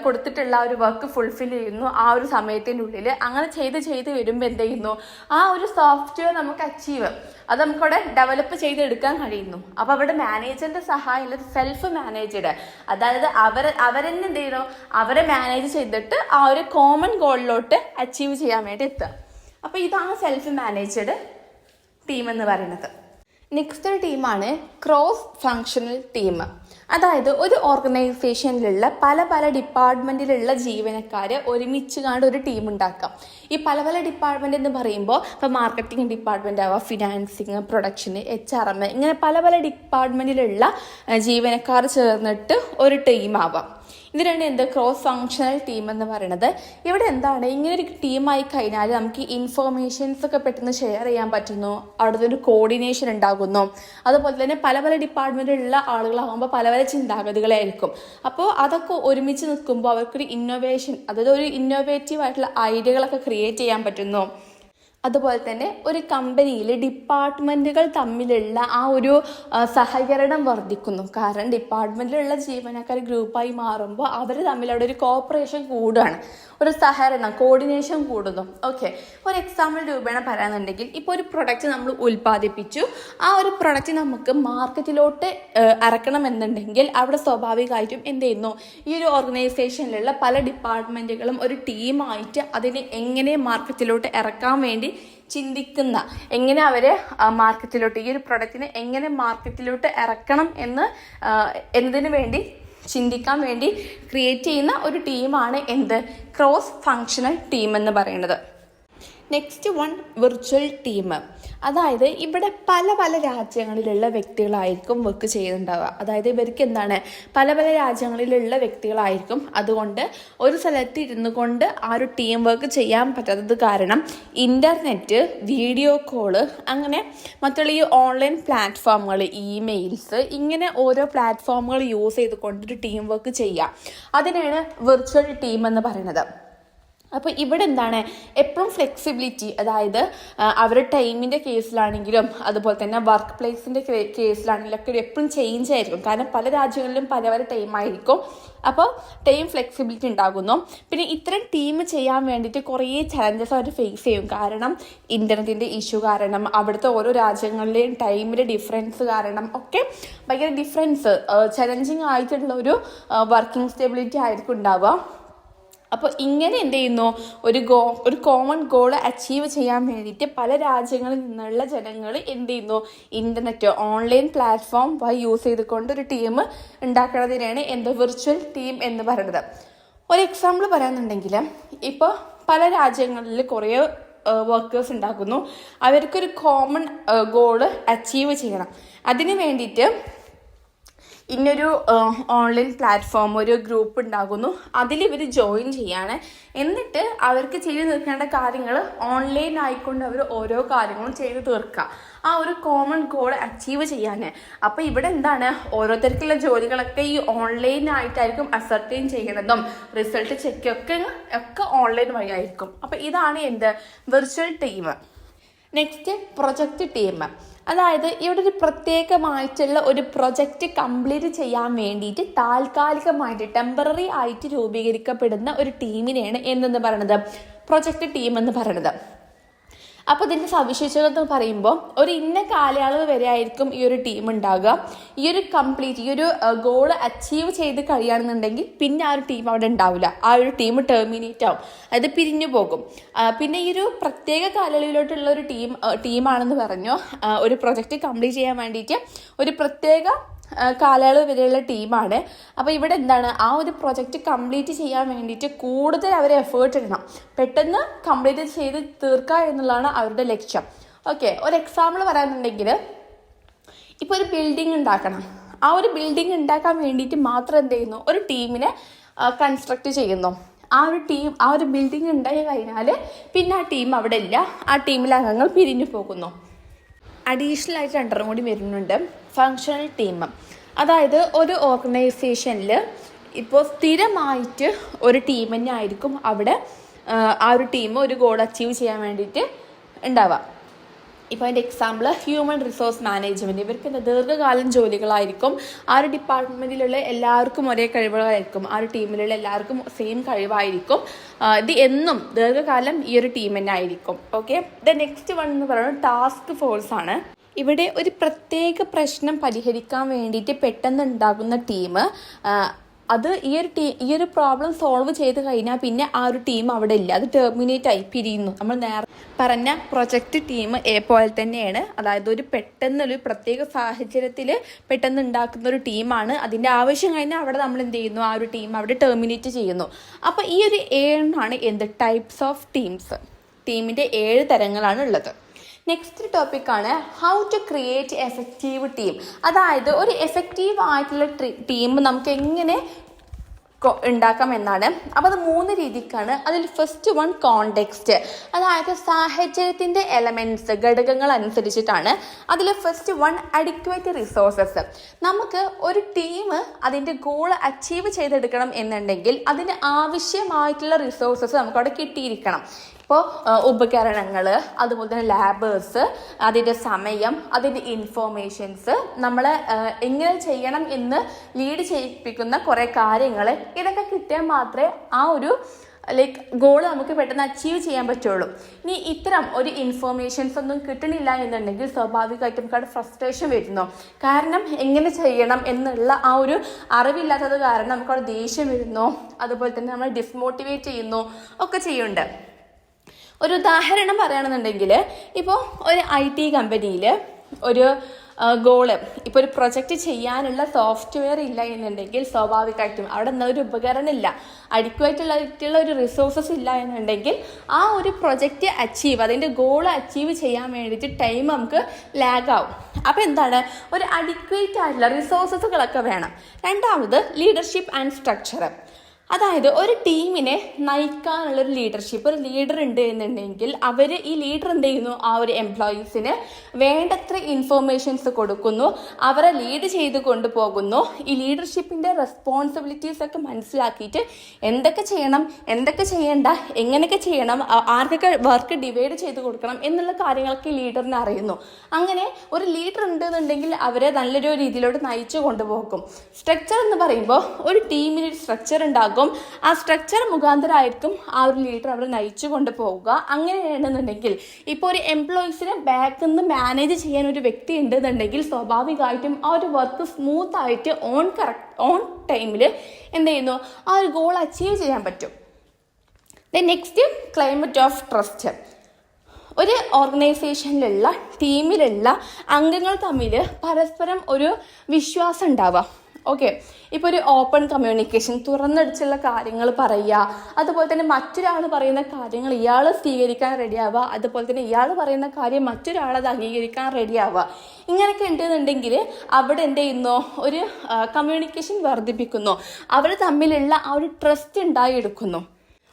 കൊടുത്തിട്ടുള്ള ഒരു വർക്ക് ഫുൾഫിൽ ചെയ്യുന്നു ആ ഒരു സമയത്തിൻ്റെ ഉള്ളിൽ. അങ്ങനെ ചെയ്ത് വരുമ്പോൾ എന്ത് ചെയ്യുന്നു, ആ ഒരു സോഫ്റ്റ്വെയർ നമുക്ക് അച്ചീവ്, അത് നമുക്കവിടെ ഡെവലപ്പ് ചെയ്തെടുക്കാൻ കഴിയുന്നു. അപ്പോൾ അവിടെ മാനേജറിൻ്റെ സഹായം സെൽഫ് മാനേജ്ഡ്, അതായത് അവരെന്നെ എന്ത് ചെയ്യുന്നു, അവരെ മാനേജ് ചെയ്തിട്ട് ആ ഒരു കോമൺ ഗോളിലോട്ട് അച്ചീവ് ചെയ്യാൻ വേണ്ടി എത്തുക. അപ്പോൾ ഇതാണ് സെൽഫ് മാനേജ്ഡ് ടീം എന്ന് പറയുന്നത്. നെക്സ്റ്റ് ഒരു ടീമാണ് ക്രോസ് ഫങ്ഷണൽ ടീം. അതായത് ഒരു ഓർഗനൈസേഷനിലുള്ള പല ഡിപ്പാർട്ട്മെൻറ്റിലുള്ള ജീവനക്കാരെ ഒരുമിച്ച് കണ്ട് ഒരു ടീം ഉണ്ടാക്കാം. ഈ പല ഡിപ്പാർട്ട്മെൻറ്റ് എന്ന് പറയുമ്പോൾ ഇപ്പോൾ മാർക്കറ്റിംഗ് ഡിപ്പാർട്ട്മെൻ്റ് ആവാം, ഫിനാൻസിങ്, പ്രൊഡക്ഷന്, HRM, ഇങ്ങനെ പല ഡിപ്പാർട്ട്മെൻറ്റിലുള്ള ജീവനക്കാർ ചേർന്നിട്ട് ഒരു ടീം ആവാം. ഇതിനാണ് എന്ത് ക്രോസ് ഫങ്ഷണൽ ടീം എന്ന് പറയുന്നത്. ഇവിടെ എന്താണ്, ഇങ്ങനെ ഒരു ടീമായി കഴിഞ്ഞാൽ നമുക്ക് ഇൻഫോർമേഷൻസ് ഒക്കെ പെട്ടെന്ന് ഷെയർ ചെയ്യാൻ പറ്റുന്നു, അവിടുത്തെ ഒരു കോർഡിനേഷൻ ഉണ്ടാകുന്നു. അതുപോലെ തന്നെ പല ഡിപ്പാർട്ട്മെൻറ്റിലുള്ള ആളുകളാകുമ്പോൾ പല ചിന്താഗതികളായിരിക്കും. അപ്പോൾ അതൊക്കെ ഒരുമിച്ച് നിൽക്കുമ്പോൾ അവർക്കൊരു ഇന്നോവേഷൻ, അതായത് ഒരു ഇന്നോവേറ്റീവ് ആയിട്ടുള്ള ഐഡിയകളൊക്കെ ക്രിയേറ്റ് ചെയ്യാൻ പറ്റുന്നു. അതുപോലെ തന്നെ ഒരു കമ്പനിയിൽ ഡിപ്പാർട്ട്മെൻറ്റുകൾ തമ്മിലുള്ള ആ ഒരു സഹകരണം വർദ്ധിക്കുന്നു. കാരണം ഡിപ്പാർട്ട്മെൻറ്റിലുള്ള ജീവനക്കാർ ഗ്രൂപ്പായി മാറുമ്പോൾ അവർ തമ്മിൽ അവിടെ ഒരു കോപ്പറേഷൻ കൂടുകയാണ്, ഒരു സഹകരണം, കോർഡിനേഷൻ കൂടുന്നു. ഓക്കെ, ഒരു എക്സാമ്പിൾ രൂപേണ പറയാന്നുണ്ടെങ്കിൽ, ഇപ്പോൾ ഒരു പ്രൊഡക്റ്റ് നമ്മൾ ഉൽപ്പാദിപ്പിച്ചു, ആ ഒരു പ്രൊഡക്റ്റ് നമുക്ക് മാർക്കറ്റിലോട്ട് ഇറക്കണമെന്നുണ്ടെങ്കിൽ അവിടെ സ്വാഭാവികമായിട്ടും എന്ത് ചെയ്യുന്നു, ഈ ഒരു ഓർഗനൈസേഷനിലുള്ള പല ഡിപ്പാർട്ട്മെൻറ്റുകളും ഒരു ടീമായിട്ട് അതിനെ എങ്ങനെ മാർക്കറ്റിലോട്ട് ഇറക്കാൻ വേണ്ടി ചിന്തിക്കുന്ന, എങ്ങനെ അവരെ മാർക്കറ്റിലോട്ട്, ഈ ഒരു പ്രൊഡക്റ്റിനെ എങ്ങനെ മാർക്കറ്റിലോട്ട് ഇറക്കണം എന്നതിന് വേണ്ടി ചിന്തിക്കാൻ വേണ്ടി ക്രിയേറ്റ് ചെയ്യുന്ന ഒരു ടീമാണ് എന്ത് ക്രോസ് ഫങ്ഷണൽ ടീം എന്ന് പറയുന്നത്. Next one virtual team. അതായത് ഇവിടെ പല രാജ്യങ്ങളിലുള്ള വ്യക്തികളായിരിക്കും വർക്ക് ചെയ്യുന്നുണ്ടാവുക. അതായത് ഇവർക്ക് എന്താണ്, പല രാജ്യങ്ങളിലുള്ള വ്യക്തികളായിരിക്കും. അതുകൊണ്ട് ഒരു സ്ഥലത്ത് ഇരുന്നു കൊണ്ട് ആ ഒരു ടീം വർക്ക് ചെയ്യാൻ പറ്റാത്തത് കാരണം ഇൻ്റർനെറ്റ്, വീഡിയോ കോള്, അങ്ങനെ മറ്റുള്ള ഈ ഓൺലൈൻ പ്ലാറ്റ്ഫോമുകൾ, ഇമെയിൽസ്, ഇങ്ങനെ ഓരോ പ്ലാറ്റ്ഫോമുകൾ യൂസ് ചെയ്തുകൊണ്ടൊരു ടീം വർക്ക് ചെയ്യാം. അതിനാണ് വിർച്വൽ ടീം എന്ന് പറയുന്നത്. അപ്പോൾ ഇവിടെ എന്താണ്, എപ്പോഴും ഫ്ലെക്സിബിലിറ്റി, അതായത് അവരുടെ ടൈമിൻ്റെ കേസിലാണെങ്കിലും അതുപോലെ തന്നെ വർക്ക് പ്ലേസിൻ്റെ കേസിലാണെങ്കിലും ഒക്കെ എപ്പോഴും ചേഞ്ച് ആയിരിക്കും. കാരണം പല രാജ്യങ്ങളിലും പല ടൈമായിരിക്കും. അപ്പോൾ ടൈം ഫ്ലെക്സിബിലിറ്റി ഉണ്ടാകുന്നു. പിന്നെ ഇത്തരം ടീം ചെയ്യാൻ വേണ്ടിയിട്ട് കുറേ ചലഞ്ചസ് അവർ ഫേസ് ചെയ്യും. കാരണം ഇൻ്റർനെറ്റിൻ്റെ ഇഷ്യൂ കാരണം, അവിടുത്തെ ഓരോ രാജ്യങ്ങളിലെയും ടൈമിൻ്റെ ഡിഫറൻസ് കാരണം ഒക്കെ ഭയങ്കര ഡിഫറൻസ്, ചലഞ്ചിങ് ആയിട്ടുള്ള ഒരു വർക്കിംഗ് സ്റ്റെബിലിറ്റി ആയിരിക്കും ഉണ്ടാവുക. അപ്പോൾ ഇങ്ങനെ എന്ത് ചെയ്യുന്നു, ഒരു കോമൺ ഗോൾ അച്ചീവ് ചെയ്യാൻ വേണ്ടിയിട്ട് പല രാജ്യങ്ങളിൽ നിന്നുള്ള ജനങ്ങൾ എന്ത് ചെയ്യുന്നു, ഇൻ്റർനെറ്റ്, ഓൺലൈൻ പ്ലാറ്റ്ഫോം വഴി യൂസ് ചെയ്തുകൊണ്ട് ഒരു ടീം ഉണ്ടാക്കുന്നതിനാണ് വിർച്വൽ ടീം എന്ന് പറയുന്നത്. ഒരു എക്സാമ്പിൾ പറയാന്നുണ്ടെങ്കിൽ, ഇപ്പോൾ പല രാജ്യങ്ങളിൽ കുറേ വർക്കേഴ്സ് ഉണ്ടാക്കുന്നു, അവർക്കൊരു കോമൺ ഗോള് അച്ചീവ് ചെയ്യണം. അതിന് വേണ്ടിയിട്ട് ഇന്നൊരു ഓൺലൈൻ പ്ലാറ്റ്ഫോം, ഒരു ഗ്രൂപ്പ് ഉണ്ടാകുന്നു, അതിലിവർ ജോയിൻ ചെയ്യാണ്. എന്നിട്ട് അവർക്ക് ചെയ്ത് തീർക്കേണ്ട കാര്യങ്ങൾ ഓൺലൈൻ ആയിക്കൊണ്ട് അവർ ഓരോ കാര്യങ്ങളും ചെയ്ത് തീർക്കുക, ആ ഒരു കോമൺ ഗോൾ അച്ചീവ് ചെയ്യാൻ. അപ്പോൾ ഇവിടെ എന്താണ്, ഓരോരുത്തർക്കുള്ള ജോലികളൊക്കെ ഈ ഓൺലൈനായിട്ടായിരിക്കും അസർട്ടൈൻ ചെയ്യണതും റിസൾട്ട് ചെക്കൊക്കെ ഓൺലൈൻ വഴിയായിരിക്കും. അപ്പോൾ ഇതാണ് virtual team. Next project team. അതായത് ഇവിടെ ഒരു പ്രത്യേകമായിട്ടുള്ള ഒരു പ്രൊജക്റ്റ് കംപ്ലീറ്റ് ചെയ്യാൻ വേണ്ടിയിട്ട് താൽക്കാലികമായിട്ട് ടെമ്പററി ആയിട്ട് രൂപീകരിക്കപ്പെടുന്ന ഒരു ടീമിനെയാണ് എന്തെന്ന് പറയുന്നത്, പ്രൊജക്റ്റ് ടീം എന്ന് പറയുന്നത്. അപ്പോൾ ഇതിൻ്റെ സവിശേഷത എന്ന് പറയുമ്പോൾ, ഒരു ഇന്ന കാലയളവ് വരെ ആയിരിക്കും ഈ ഒരു ടീം ഉണ്ടാകുക. ഈ ഒരു ഗോൾ അച്ചീവ് ചെയ്ത് കഴിയുകയാണെന്നുണ്ടെങ്കിൽ പിന്നെ ആ ഒരു ടീം അവിടെ ഉണ്ടാവില്ല, ആ ഒരു ടീം ടെർമിനേറ്റ് ആവും, അത് പിരിഞ്ഞു പോകും. പിന്നെ ഈ ഒരു പ്രത്യേക കാലയളവിലോട്ടുള്ള ഒരു ടീമാണെന്ന് പറഞ്ഞു, ഒരു പ്രൊജക്റ്റ് കംപ്ലീറ്റ് ചെയ്യാൻ വേണ്ടിയിട്ട് ഒരു പ്രത്യേക കാലയളവ് വരെയുള്ള ടീമാണ്. അപ്പോൾ ഇവിടെ എന്താണ്, ആ ഒരു പ്രൊജക്റ്റ് കംപ്ലീറ്റ് ചെയ്യാൻ വേണ്ടിയിട്ട് കൂടുതൽ അവർ എഫേർട്ട് ഇടണം, പെട്ടെന്ന് കംപ്ലീറ്റ് ചെയ്ത് തീർക്കുക എന്നുള്ളതാണ് അവരുടെ ലക്ഷ്യം. ഓക്കെ, ഒരു എക്സാമ്പിൾ പറയാനുണ്ടെങ്കിൽ, ഇപ്പോൾ ഒരു ബിൽഡിംഗ് ഉണ്ടാക്കണം. ആ ഒരു ബിൽഡിംഗ് ഉണ്ടാക്കാൻ വേണ്ടിയിട്ട് മാത്രം എന്ത് ചെയ്യുന്നു, ഒരു ടീമിനെ കൺസ്ട്രക്റ്റ് ചെയ്യുന്നു. ആ ഒരു ബിൽഡിംഗ് ഉണ്ടായി കഴിഞ്ഞാൽ പിന്നെ ആ ടീം അവിടെ ഇല്ല, ആ ടീമിലെ അംഗങ്ങൾ പിരിഞ്ഞു പോകുന്നു. അഡീഷണൽ ആയിട്ട് രണ്ടെണ്ണം കൂടി വരുന്നുണ്ട്, ഫങ്ഷണൽ ടീം. അതായത് ഒരു ഓർഗനൈസേഷനിൽ ഇപ്പോൾ സ്ഥിരമായിട്ട് ഒരു ടീം തന്നെ ആയിരിക്കും അവിടെ ആ ഒരു ടീം ഒരു ഗോൾ അച്ചീവ് ചെയ്യാൻ വേണ്ടിയിട്ട് ഉണ്ടാവുക. ഇപ്പോൾ അതിൻ്റെ എക്സാമ്പിൾ ഹ്യൂമൻ റിസോഴ്സ് മാനേജ്മെൻറ്റ്. ഇവർക്ക് ദീർഘകാലം ജോലികളായിരിക്കും. ആ ഒരു ഡിപ്പാർട്ട്മെൻറ്റിലുള്ള എല്ലാവർക്കും ഒരേ കഴിവുകളായിരിക്കും, ആ ഒരു ടീമിലുള്ള എല്ലാവർക്കും സെയിം കഴിവായിരിക്കും. ഇത് എന്നും ദീർഘകാലം ഈ ഒരു ടീം തന്നെ ആയിരിക്കും. ഓക്കെ, ദ നെക്സ്റ്റ് വൺ എന്ന് പറയുന്നത് ടാസ്ക് ഫോഴ്സ് ആണ്. ഇവിടെ ഒരു പ്രത്യേക പ്രശ്നം പരിഹരിക്കാൻ വേണ്ടിയിട്ട് പെട്ടെന്ന് ഉണ്ടാകുന്ന ടീം, അത് ഈ ഒരു പ്രോബ്ലം സോൾവ് ചെയ്ത് കഴിഞ്ഞാൽ പിന്നെ ആ ഒരു ടീം അവിടെ ഇല്ല, അത് ടെർമിനേറ്റ് ആയി പിരിയുന്നു. നമ്മൾ നേരത്തെ പറഞ്ഞ പ്രൊജക്റ്റ് ടീം പോലെ തന്നെയാണ്. അതായത് ഒരു പ്രത്യേക സാഹചര്യത്തിൽ പെട്ടെന്ന് ഉണ്ടാക്കുന്ന ഒരു ടീമാണ്. അതിൻ്റെ ആവശ്യം കഴിഞ്ഞാൽ അവിടെ നമ്മൾ എന്ത് ചെയ്യുന്നു, ആ ഒരു ടീം അവിടെ ടെർമിനേറ്റ് ചെയ്യുന്നു. അപ്പോൾ ഈ ഒരു 7 ടൈപ്സ് ഓഫ് ടീംസ്, ടീമിൻ്റെ 7 തരങ്ങളാണ് ഉള്ളത്. നെക്സ്റ്റ് ടോപ്പിക്കാണ് how to create effective team. അതായത് ഒരു എഫക്റ്റീവ് ആയിട്ടുള്ള ടീം നമുക്ക് എങ്ങനെ ഉണ്ടാക്കാം എന്നാണ്. അപ്പോൾ അത് 3 രീതിക്കാണ്. അതിൽ ഫസ്റ്റ് വൺ കോണ്ടെക്സ്റ്റ്, അതായത് സാഹചര്യത്തിൻ്റെ എലമെൻറ്റ്സ്, ഘടകങ്ങൾ അനുസരിച്ചിട്ടാണ്. അതിൽ ഫസ്റ്റ് വൺ അഡിക്വേറ്റ് റിസോഴ്സസ്. നമുക്ക് ഒരു ടീം അതിൻ്റെ ഗോൾ അച്ചീവ് ചെയ്തെടുക്കണം എന്നുണ്ടെങ്കിൽ അതിന് ആവശ്യമായിട്ടുള്ള റിസോഴ്സസ് നമുക്കവിടെ കിട്ടിയിരിക്കണം. ഇപ്പോൾ ഉപകരണങ്ങൾ, അതുപോലെ തന്നെ ലാബേഴ്സ്, അതിൻ്റെ സമയം, അതിൻ്റെ ഇൻഫോർമേഷൻസ്, നമ്മളെ എങ്ങനെ ചെയ്യണം എന്ന് ലീഡ് ചെയ്യിപ്പിക്കുന്ന കുറേ കാര്യങ്ങൾ, ഇതൊക്കെ കിട്ടിയാൽ മാത്രമേ ആ ഒരു ഗോൾ നമുക്ക് പെട്ടെന്ന് അച്ചീവ് ചെയ്യാൻ പറ്റുള്ളൂ. ഇനി ഇത്തരം ഒരു ഇൻഫോർമേഷൻസ് ഒന്നും കിട്ടണില്ല എന്നുണ്ടെങ്കിൽ സ്വാഭാവികമായിട്ടും നമുക്ക് ഫ്രസ്ട്രേഷൻ വരുന്നു. കാരണം എങ്ങനെ ചെയ്യണം എന്നുള്ള ആ ഒരു അറിവില്ലാത്തത് കാരണം നമുക്കവിടെ ദേഷ്യം വരുന്നു, അതുപോലെ തന്നെ നമ്മൾ ഡിസ്മോട്ടിവേറ്റ് ചെയ്യുന്നു ഒക്കെ ചെയ്യുന്നുണ്ട്. ഒരു ഉദാഹരണം പറയുകയാണെന്നുണ്ടെങ്കിൽ, ഇപ്പോൾ ഒരു IT കമ്പനിയിൽ ഒരു ഗോള്, ഇപ്പോൾ ഒരു പ്രൊജക്റ്റ് ചെയ്യാനുള്ള സോഫ്റ്റ്വെയർ ഇല്ല എന്നുണ്ടെങ്കിൽ സ്വാഭാവികമായിട്ടും അവിടെ ഒരു ഉപകരണം ഇല്ല, അഡിക്വേറ്റായിട്ടുള്ള ഒരു റിസോഴ്സസ് ഇല്ല എന്നുണ്ടെങ്കിൽ ആ ഒരു പ്രൊജക്റ്റ് അച്ചീവ്, അതിൻ്റെ ഗോൾ അച്ചീവ് ചെയ്യാൻ വേണ്ടിയിട്ട് ടൈം നമുക്ക് ലാഗ് ആവും. അപ്പോൾ എന്താണ്, ഒരു അഡിക്വേറ്റ് ആയിട്ടുള്ള റിസോഴ്സസുകളൊക്കെ വേണം. രണ്ടാമത് ലീഡർഷിപ്പ് ആൻഡ് സ്ട്രക്ചർ. അതായത് ഒരു ടീമിനെ നയിക്കാനുള്ളൊരു ലീഡർഷിപ്പ്, ഒരു ലീഡർ ഉണ്ട് എന്നുണ്ടെങ്കിൽ ഈ ലീഡർ എന്ത് ചെയ്യുന്നു, ആ ഒരു എംപ്ലോയീസിന് വേണ്ടത്ര ഇൻഫോർമേഷൻസ് കൊടുക്കുന്നു, അവരെ ലീഡ് ചെയ്ത് കൊണ്ടുപോകുന്നു. ഈ ലീഡർഷിപ്പിൻ്റെ റെസ്പോൺസിബിലിറ്റീസ് ഒക്കെ മനസ്സിലാക്കിയിട്ട് എന്തൊക്കെ ചെയ്യണം, എന്തൊക്കെ ചെയ്യണ്ട, എങ്ങനെയൊക്കെ ചെയ്യണം, ആർക്കൊക്കെ വർക്ക് ഡിവൈഡ് ചെയ്ത് കൊടുക്കണം എന്നുള്ള കാര്യങ്ങളൊക്കെ ലീഡറിന് അറിയുന്നു. അങ്ങനെ ഒരു ലീഡർ ഉണ്ടെന്നുണ്ടെങ്കിൽ അവരെ നല്ലൊരു രീതിയിലോട്ട് നയിച്ചു കൊണ്ടുപോകും. സ്ട്രക്ചർ എന്ന് പറയുമ്പോൾ ഒരു ടീമിന് സ്ട്രക്ചർ ഉണ്ടാകും. ആ സ്ട്രക്ചർ മുഖാന്തരമായിരിക്കും ആ ഒരു ലീഡർ അവരെ നയിച്ചു കൊണ്ടുപോവുക. അങ്ങനെയാണെന്നുണ്ടെങ്കിൽ ഇപ്പോൾ ഒരു എംപ്ലോയീസിനെ ബാക്കിൽ നിന്ന് മാനേജ് ചെയ്യാൻ ഒരു വ്യക്തി ഉണ്ടെന്നുണ്ടെങ്കിൽ സ്വാഭാവികമായിട്ടും ആ ഒരു വർക്ക് സ്മൂത്തായിട്ട് ഓൺ ടൈമിൽ എന്ത് ചെയ്യുന്നു, ആ ഒരു ഗോൾ അച്ചീവ് ചെയ്യാൻ പറ്റും. Next climate of trust. ഒരു ഓർഗനൈസേഷനിലുള്ള ടീമിലുള്ള അംഗങ്ങൾ തമ്മിൽ പരസ്പരം ഒരു വിശ്വാസം ഉണ്ടാവുക. ഓക്കെ, ഇപ്പോൾ ഒരു ഓപ്പൺ കമ്മ്യൂണിക്കേഷൻ, തുറന്നടിച്ചുള്ള കാര്യങ്ങൾ പറയുക, അതുപോലെ തന്നെ മറ്റൊരാൾ പറയുന്ന കാര്യങ്ങൾ ഇയാൾ സ്വീകരിക്കാൻ റെഡിയാവുക, അതുപോലെ തന്നെ ഇയാൾ പറയുന്ന കാര്യം മറ്റൊരാളത് അംഗീകരിക്കാൻ റെഡിയാവുക. ഇങ്ങനെയൊക്കെ ഉണ്ടെന്നുണ്ടെങ്കിൽ അവിടെ എന്ത് ചെയ്യുന്നു, ഒരു കമ്മ്യൂണിക്കേഷൻ വർദ്ധിപ്പിക്കുന്നു, അവർ തമ്മിലുള്ള ആ ഒരു ട്രസ്റ്റ് ഉണ്ടായെടുക്കുന്നു.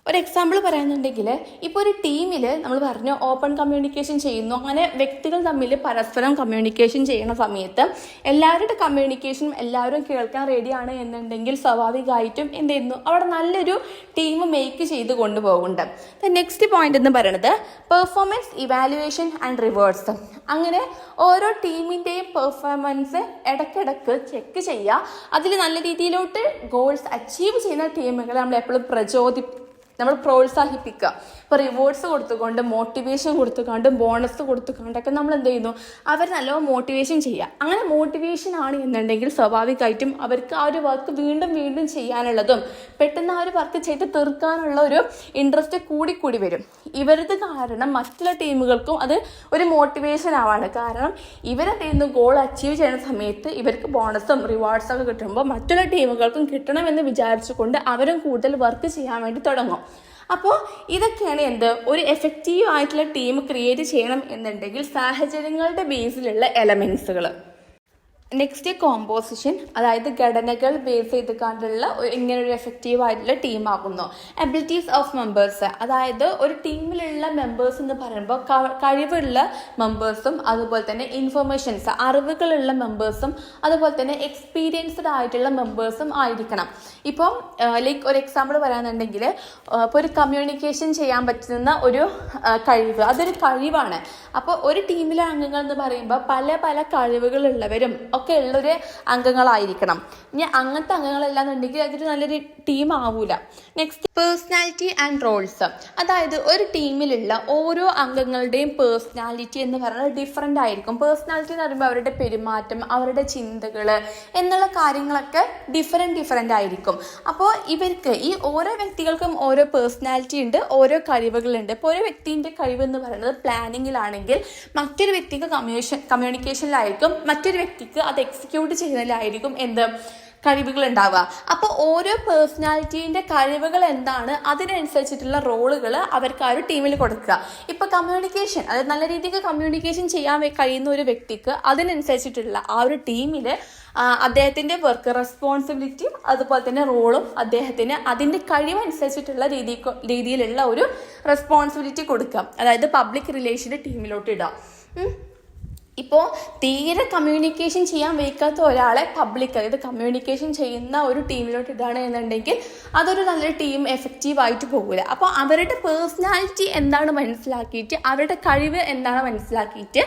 ഒരു എക്സാമ്പിൾ പറയുന്നുണ്ടെങ്കിൽ, ഇപ്പോൾ ഒരു ടീമിൽ നമ്മൾ പറഞ്ഞു ഓപ്പൺ കമ്മ്യൂണിക്കേഷൻ ചെയ്യുന്നു. അങ്ങനെ വ്യക്തികൾ തമ്മിൽ പരസ്പരം കമ്മ്യൂണിക്കേഷൻ ചെയ്യുന്ന സമയത്ത് എല്ലാവരുടെ കമ്മ്യൂണിക്കേഷനും എല്ലാവരും കേൾക്കാൻ റെഡിയാണ് എന്നുണ്ടെങ്കിൽ സ്വാഭാവികമായിട്ടും എന്ത് ചെയ്യുന്നു, അവിടെ നല്ലൊരു ടീം മേക്ക് ചെയ്ത് കൊണ്ടുപോകുന്നുണ്ട്. നെക്സ്റ്റ് പോയിന്റ് എന്ന് പറയുന്നത് പെർഫോമൻസ് ഇവാലുവേഷൻ ആൻഡ് റിവേർഡ്സ്. അങ്ങനെ ഓരോ ടീമിൻ്റെയും പെർഫോമൻസ് ഇടയ്ക്കിടയ്ക്ക് ചെക്ക് ചെയ്യുക. അതിൽ നല്ല രീതിയിലോട്ട് ഗോൾസ് അച്ചീവ് ചെയ്യുന്ന ടീമുകളെ നമ്മൾ എപ്പോഴും നമ്മൾ പ്രോത്സാഹിപ്പിക്കുക. ഇപ്പോൾ റിവാർഡ്സ് കൊടുത്തുകൊണ്ട്, മോട്ടിവേഷൻ കൊടുത്തുകൊണ്ട്, ബോണസ് കൊടുത്തുകൊണ്ടൊക്കെ നമ്മൾ എന്ത് ചെയ്യുന്നു, അവർ നല്ലോണം മോട്ടിവേഷൻ ചെയ്യുക. അങ്ങനെ മോട്ടിവേഷൻ ആണ് എന്നുണ്ടെങ്കിൽ സ്വാഭാവികമായിട്ടും അവർക്ക് ആ ഒരു വർക്ക് വീണ്ടും വീണ്ടും ചെയ്യാനുള്ളതും പെട്ടെന്ന് ആ ഒരു വർക്ക് ചെയ്ത് തീർക്കാനുള്ള ഒരു ഇൻട്രസ്റ്റ് കൂടി വരും. ഇവരത് കാരണം മറ്റുള്ള ടീമുകൾക്കും അത് ഒരു മോട്ടിവേഷൻ ആവാണ്. കാരണം ഇവരെന്ത് ചെയ്യുന്നു, ഗോൾ അച്ചീവ് ചെയ്യുന്ന സമയത്ത് ഇവർക്ക് ബോണസും റിവാർഡ്സൊക്കെ കിട്ടുമ്പോൾ മറ്റുള്ള ടീമുകൾക്കും കിട്ടണമെന്ന് വിചാരിച്ചുകൊണ്ട് അവരും കൂടുതൽ വർക്ക് ചെയ്യാൻ വേണ്ടി തുടങ്ങും. അപ്പോൾ ഇതൊക്കെയാണ് ഒരു എഫക്റ്റീവ് ആയിട്ടുള്ള ടീം ക്രിയേറ്റ് ചെയ്യണം എന്നുണ്ടെങ്കിൽ സാഹചര്യങ്ങളുടെ ബേസിലുള്ള എലമെൻസുകൾ. നെക്സ്റ്റ് കോമ്പോസിഷൻ, അതായത് ഘടനകൾ ബേസ് ചെയ്ത് കണ്ടുള്ള ഇങ്ങനൊരു എഫക്റ്റീവ് ആയിട്ടുള്ള ടീമാകുന്നു. എബിലിറ്റീസ് ഓഫ് മെമ്പേഴ്സ്, അതായത് ഒരു ടീമിലുള്ള മെമ്പേഴ്സ് എന്ന് പറയുമ്പോൾ കഴിവുള്ള മെമ്പേഴ്സും അതുപോലെ തന്നെ ഇൻഫർമേഷൻസ് അറിവുകളുള്ള മെമ്പേഴ്സും അതുപോലെ തന്നെ എക്സ്പീരിയൻസ്ഡ് ആയിട്ടുള്ള മെമ്പേഴ്സും ആയിരിക്കണം. ഇപ്പം ലൈക്ക് ഒരു എക്സാമ്പിൾ പറയാന്നുണ്ടെങ്കിൽ ഇപ്പോൾ ഒരു കമ്മ്യൂണിക്കേഷൻ ചെയ്യാൻ പറ്റുന്ന ഒരു കഴിവ്, അതൊരു കഴിവാണ്. അപ്പോൾ ഒരു ടീമിലെ അംഗങ്ങൾ എന്ന് പറയുമ്പോൾ പല പല കഴിവുകളുള്ളവരും ഒക്കെ ഉള്ളൊരു അംഗങ്ങളായിരിക്കണം. ഇനി അങ്ങനത്തെ അംഗങ്ങളെല്ലാം ഉണ്ടെങ്കിൽ അതൊരു നല്ലൊരു ടീം ആവൂല. നെക്സ്റ്റ് പേഴ്സണാലിറ്റി ആൻഡ് റോൾസ്, അതായത് ഒരു ടീമിലുള്ള ഓരോ അംഗങ്ങളുടെയും പേഴ്സണാലിറ്റി എന്ന് പറയുന്നത് ഡിഫറെൻ്റ് ആയിരിക്കും. പേഴ്സണാലിറ്റി എന്ന് പറയുമ്പോൾ അവരുടെ പെരുമാറ്റം, അവരുടെ ചിന്തകൾ എന്നുള്ള കാര്യങ്ങളൊക്കെ ഡിഫറെൻ്റ് ആയിരിക്കും. അപ്പോൾ ഇവർക്ക് ഈ ഓരോ വ്യക്തികൾക്കും ഓരോ പേഴ്സണാലിറ്റി ഉണ്ട്, ഓരോ കഴിവുകളുണ്ട്. ഇപ്പോൾ ഒരു വ്യക്തിൻ്റെ കഴിവ് എന്ന് പറയുന്നത് പ്ലാനിങ്ങിലാണെങ്കിൽ മറ്റൊരു വ്യക്തിക്ക് കമ്മ്യൂണിക്കേഷനിലായിരിക്കും, മറ്റൊരു വ്യക്തിക്ക് അത് എക്സിക്യൂട്ട് ചെയ്യുന്നതിലായിരിക്കും കഴിവുകൾ ഉണ്ടാവുക. അപ്പോൾ ഓരോ പേഴ്സണാലിറ്റീൻ്റെ കഴിവുകൾ എന്താണ് അതിനനുസരിച്ചിട്ടുള്ള റോളുകൾ അവർക്ക് ആ ഒരു ടീമിൽ കൊടുക്കുക. ഇപ്പോൾ കമ്മ്യൂണിക്കേഷൻ, അതായത് നല്ല രീതിക്ക് കമ്മ്യൂണിക്കേഷൻ ചെയ്യാൻ കഴിയുന്ന ഒരു വ്യക്തിക്ക് അതിനനുസരിച്ചിട്ടുള്ള ആ ഒരു ടീമിൽ അദ്ദേഹത്തിൻ്റെ വർക്ക് റെസ്പോൺസിബിലിറ്റിയും അതുപോലെ തന്നെ റോളും അദ്ദേഹത്തിന് അതിൻ്റെ കഴിവനുസരിച്ചിട്ടുള്ള രീതിയിലുള്ള ഒരു റെസ്പോൺസിബിലിറ്റി കൊടുക്കാം. അതായത് പബ്ലിക് റിലേഷൻ്റെ ടീമിലോട്ട് ഇടാം. ഇപ്പോൾ തീരെ കമ്മ്യൂണിക്കേഷൻ ചെയ്യാൻ വയ്ക്കാത്ത ഒരാളെ പബ്ലിക്, അതായത് കമ്മ്യൂണിക്കേഷൻ ചെയ്യുന്ന ഒരു ടീമിലോട്ട് ഇടാണ് എന്നുണ്ടെങ്കിൽ അതൊരു നല്ലൊരു ടീം എഫക്റ്റീവായിട്ട് പോകില്ല. അപ്പോൾ അവരുടെ പേഴ്സണാലിറ്റി എന്താണ് മനസ്സിലാക്കിയിട്ട് അവരുടെ കഴിവ് എന്താണ് മനസ്സിലാക്കിയിട്ട്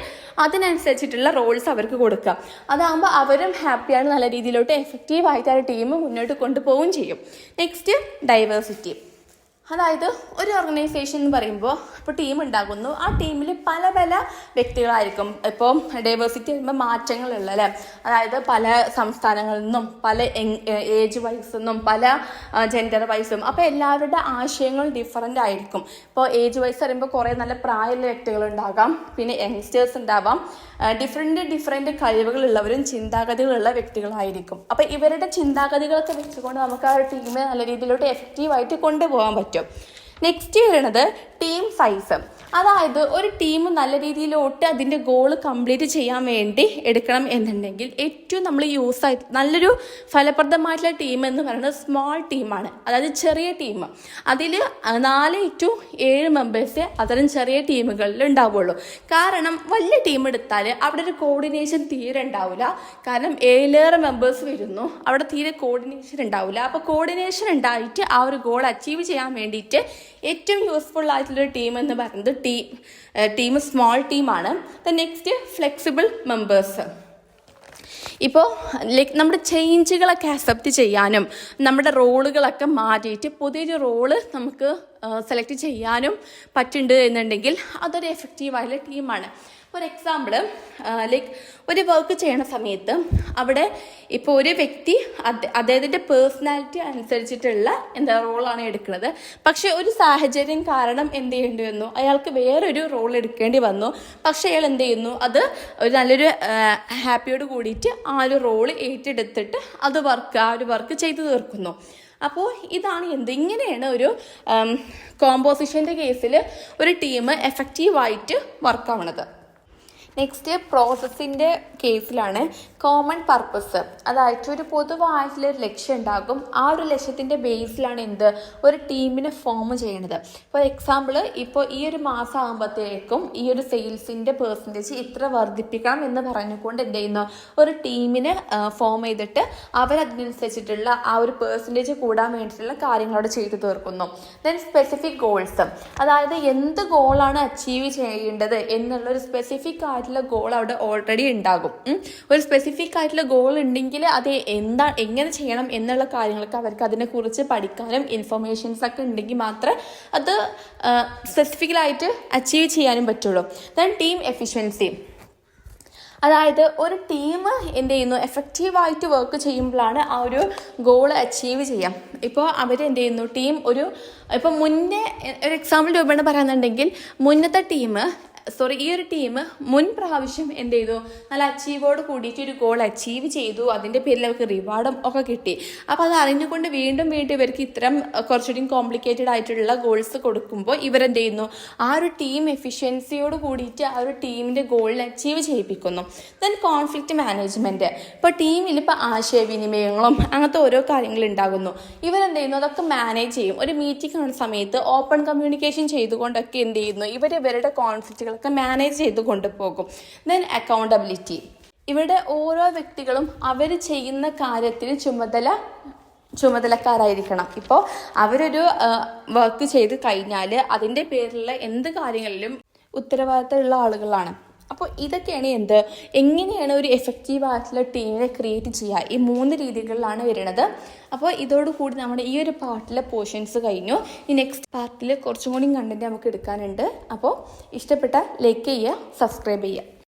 അതിനനുസരിച്ചിട്ടുള്ള റോൾസ് അവർക്ക് കൊടുക്കുക. അതാകുമ്പോൾ അവരും ഹാപ്പിയാണ്, നല്ല രീതിയിലോട്ട് എഫക്റ്റീവായിട്ട് ആ ടീം മുന്നോട്ട് കൊണ്ടുപോവുകയും ചെയ്യും. നെക്സ്റ്റ് ഡൈവേഴ്സിറ്റി, അതായത് ഒരു ഓർഗനൈസേഷൻ എന്ന് പറയുമ്പോൾ ഇപ്പോൾ ടീം ഉണ്ടാകുന്നു, ആ ടീമിൽ പല പല വ്യക്തികളായിരിക്കും. ഇപ്പോൾ ഡൈവേഴ്സിറ്റി വരുമ്പോൾ മാറ്റങ്ങളുള്ള അല്ലേ, അതായത് പല സംസ്ഥാനങ്ങളിൽ നിന്നും പല ഏജ് വൈസെന്നും പല ജെൻഡർ വൈസും, അപ്പോൾ എല്ലാവരുടെ ആശയങ്ങളും ഡിഫറൻ്റ് ആയിരിക്കും. ഇപ്പോൾ ഏജ് വൈസ് പറയുമ്പോൾ കുറേ നല്ല പ്രായമുള്ള വ്യക്തികളുണ്ടാകാം, പിന്നെ യങ്സ്റ്റേഴ്സ് ഉണ്ടാവാം, ഡിഫറെൻറ്റ് കഴിവുകളുള്ളവരും ചിന്താഗതികളുള്ള വ്യക്തികളായിരിക്കും. അപ്പോൾ ഇവരുടെ ചിന്താഗതികളൊക്കെ വെച്ചുകൊണ്ട് നമുക്ക് ആ ഒരു ടീമിനെ നല്ല രീതിയിലോട്ട് എഫക്റ്റീവായിട്ട് കൊണ്ടുപോകാൻ പറ്റും. നെക്സ്റ്റ് വരുന്നത് ടീം സൈസ്, അതായത് ഒരു ടീം നല്ല രീതിയിലോട്ട് അതിൻ്റെ ഗോൾ കംപ്ലീറ്റ് ചെയ്യാൻ വേണ്ടി എടുക്കണം എന്നുണ്ടെങ്കിൽ ഏറ്റവും നമ്മൾ നല്ലൊരു ഫലപ്രദമായിട്ടുള്ള ടീം എന്ന് പറയുന്നത് സ്മോൾ ടീമാണ്. അതായത് ചെറിയ ടീം, അതിൽ 4 to 7 മെമ്പേഴ്സ് അത്തരം ചെറിയ ടീമുകളിൽ ഉണ്ടാവുള്ളൂ. കാരണം വലിയ ടീം എടുത്താൽ അവിടെ ഒരു കോർഡിനേഷൻ തീരെ ഉണ്ടാവില്ല. കാരണം 7 മെമ്പേഴ്സ് വരുന്നു, അവിടെ തീരെ കോർഡിനേഷൻ ഉണ്ടാവില്ല. അപ്പോൾ കോർഡിനേഷൻ ഉണ്ടായിട്ട് ആ ഒരു ഗോൾ അച്ചീവ് ചെയ്യാൻ വേണ്ടിയിട്ട് ഏറ്റവും യൂസ്ഫുൾ ആയിട്ടുള്ളൊരു ടീം എന്ന് പറയുന്നത് ടീം സ്മോൾ ടീമാണ്. നെക്സ്റ്റ് ഫ്ലെക്സിബിൾ മെമ്പേഴ്സ്, ഇപ്പോൾ നമ്മുടെ ചേഞ്ചുകളൊക്കെ അക്സെപ്റ്റ് ചെയ്യാനും നമ്മുടെ റോളുകളൊക്കെ മാറ്റിയിട്ട് പുതിയൊരു റോള് നമുക്ക് സെലക്ട് ചെയ്യാനും പറ്റുന്നുണ്ട് എന്നുണ്ടെങ്കിൽ അതൊരു എഫക്റ്റീവായിട്ടുള്ള ടീമാണ്. ഫോർ എക്സാമ്പിൾ ഒരു വർക്ക് ചെയ്യണ സമയത്ത് അവിടെ ഇപ്പോൾ ഒരു വ്യക്തി അദ്ദേഹത്തിൻ്റെ പേഴ്സണാലിറ്റി അനുസരിച്ചിട്ടുള്ള റോളാണ് എടുക്കുന്നത്. പക്ഷേ ഒരു സാഹചര്യം കാരണം എന്ത് ചെയ്യേണ്ടി വന്നു, അയാൾക്ക് വേറൊരു റോൾ എടുക്കേണ്ടി വന്നു. പക്ഷേ അയാൾ എന്ത് ചെയ്യുന്നു, അത് ഒരു നല്ലൊരു ഹാപ്പിയോട് കൂടിയിട്ട് ആ ഒരു റോൾ ഏറ്റെടുത്തിട്ട് ആ ഒരു വർക്ക് ചെയ്തു തീർക്കുന്നു. അപ്പോൾ ഇതാണ് ഇങ്ങനെയാണ് ഒരു കോമ്പോസിഷൻ്റെ കേസിൽ ഒരു ടീം എഫക്റ്റീവായിട്ട് വർക്കാവണത്. നെക്സ്റ്റ് പ്രോസസ്സിൻ്റെ കേസിലാണ് കോമൺ പർപ്പസ്, അതായത് ഒരു പൊതുവായിട്ടുള്ളൊരു ലക്ഷ്യം ഉണ്ടാകും. ആ ഒരു ലക്ഷ്യത്തിൻ്റെ ബേസിലാണ് ഒരു ടീമിനെ ഫോം ചെയ്യണത്. ഫോർ എക്സാമ്പിൾ, ഇപ്പോൾ ഈ ഒരു മാസം ആകുമ്പോഴത്തേക്കും ഈ ഒരു സെയിൽസിൻ്റെ പെർസെൻറ്റേജ് ഇത്ര വർദ്ധിപ്പിക്കണം എന്ന് പറഞ്ഞുകൊണ്ട് എന്ത് ചെയ്യുന്നു, ഒരു ടീമിനെ ഫോം ചെയ്തിട്ട് അവരതിനനുസരിച്ചിട്ടുള്ള ആ ഒരു പെർസെൻറ്റേജ് കൂടാൻ വേണ്ടിയിട്ടുള്ള കാര്യങ്ങളോട് ചെയ്തു തീർക്കുന്നു. ദെൻ സ്പെസിഫിക് ഗോൾസ്, അതായത് എന്ത് ഗോളാണ് അച്ചീവ് ചെയ്യേണ്ടത് എന്നുള്ളൊരു സ്പെസിഫിക് ആയിട്ടുള്ള ഗോൾ അവിടെ ഓൾറെഡി ഉണ്ടാകും. ഒരു സ്പെസിഫിക് ആയിട്ടുള്ള ഗോൾ ഉണ്ടെങ്കിൽ അത് എങ്ങനെ ചെയ്യണം എന്നുള്ള കാര്യങ്ങളൊക്കെ അവർക്ക് അതിനെക്കുറിച്ച് പഠിക്കാനും ഇൻഫർമേഷൻസ് ഒക്കെ ഉണ്ടെങ്കിൽ മാത്രമേ അത് സ്പെസിഫിക്കലായിട്ട് അച്ചീവ് ചെയ്യാനും പറ്റുള്ളൂ. ദെൻ ടീം എഫിഷ്യൻസി, അതായത് ഒരു ടീം എന്ത് ചെയ്യുന്നു, എഫക്റ്റീവായിട്ട് വർക്ക് ചെയ്യുമ്പോഴാണ് ആ ഒരു ഗോൾ അച്ചീവ് ചെയ്യാം. ഇപ്പോൾ അവരെന്ത് ചെയ്യുന്നു, ടീം ഇപ്പോൾ മുന്നേ ഒരു എക്സാമ്പിൾ രൂപേണ പറയുന്നുണ്ടെങ്കിൽ മുന്നത്തെ ടീം ഈ ഒരു ടീം മുൻ പ്രാവശ്യം എന്ത് ചെയ്തു, നല്ല അച്ചീവോട് കൂടിയിട്ട് ഒരു ഗോൾ അച്ചീവ് ചെയ്തു, അതിൻ്റെ പേരിൽ അവർക്ക് റിവാർഡും ഒക്കെ കിട്ടി. അപ്പോൾ അത് അറിഞ്ഞുകൊണ്ട് വീണ്ടും ഇവർക്ക് ഇത്തരം കുറച്ചുകൂടി കോംപ്ലിക്കേറ്റഡ് ആയിട്ടുള്ള ഗോൾസ് കൊടുക്കുമ്പോൾ ഇവരെന്ത് ചെയ്യുന്നു, ആ ഒരു ടീം എഫിഷ്യൻസിയോട് കൂടിയിട്ട് ആ ഒരു ടീമിൻ്റെ ഗോളിൽ അച്ചീവ് ചെയ്യിപ്പിക്കുന്നു. Then conflict management. ഇപ്പോൾ ടീമിൽ ഇപ്പോൾ ആശയവിനിമയങ്ങളും അങ്ങനത്തെ ഓരോ കാര്യങ്ങൾ ഉണ്ടാകുന്നു. ഇവരെന്ത് ചെയ്യുന്നു, അതൊക്കെ മാനേജ് ചെയ്യും. ഒരു മീറ്റിംഗ് കാണുന്ന സമയത്ത് ഓപ്പൺ കമ്മ്യൂണിക്കേഷൻ ചെയ്തുകൊണ്ടൊക്കെ എന്ത് ചെയ്യുന്നു, ഇവരുടെ കോൺഫ്ലിക്റ്റുകളൊക്കെ മാനേജ് ചെയ്ത് കൊണ്ടുപോകും. Then accountability. ഇവിടെ ഓരോ വ്യക്തികളും അവർ ചെയ്യുന്ന കാര്യത്തിന് ചുമതലക്കാരായിരിക്കണം. ഇപ്പോൾ അവരൊരു വർക്ക് ചെയ്ത് കഴിഞ്ഞാൽ അതിൻ്റെ പേരിലുള്ള എന്ത് കാര്യങ്ങളിലും ഉത്തരവാദിത്തമുള്ള ആളുകളാണ്. അപ്പോൾ ഇതൊക്കെയാണ് എങ്ങനെയാണ് ഒരു എഫക്റ്റീവായിട്ടുള്ള ടീമിനെ ക്രിയേറ്റ് ചെയ്യുക. ഈ 3 രീതികളിലാണ് വരുന്നത്. അപ്പോൾ ഇതോടുകൂടി നമ്മുടെ ഈ ഒരു പാർട്ടിലെ പോർഷൻസ് കഴിഞ്ഞു. ഈ നെക്സ്റ്റ് പാർട്ടിൽ കുറച്ചും കൂടി കണ്ടന്റ് നമുക്ക് എടുക്കാനുണ്ട്. അപ്പോൾ ഇഷ്ടപ്പെട്ടാൽ ലൈക്ക് ചെയ്യുക, സബ്സ്ക്രൈബ് ചെയ്യുക.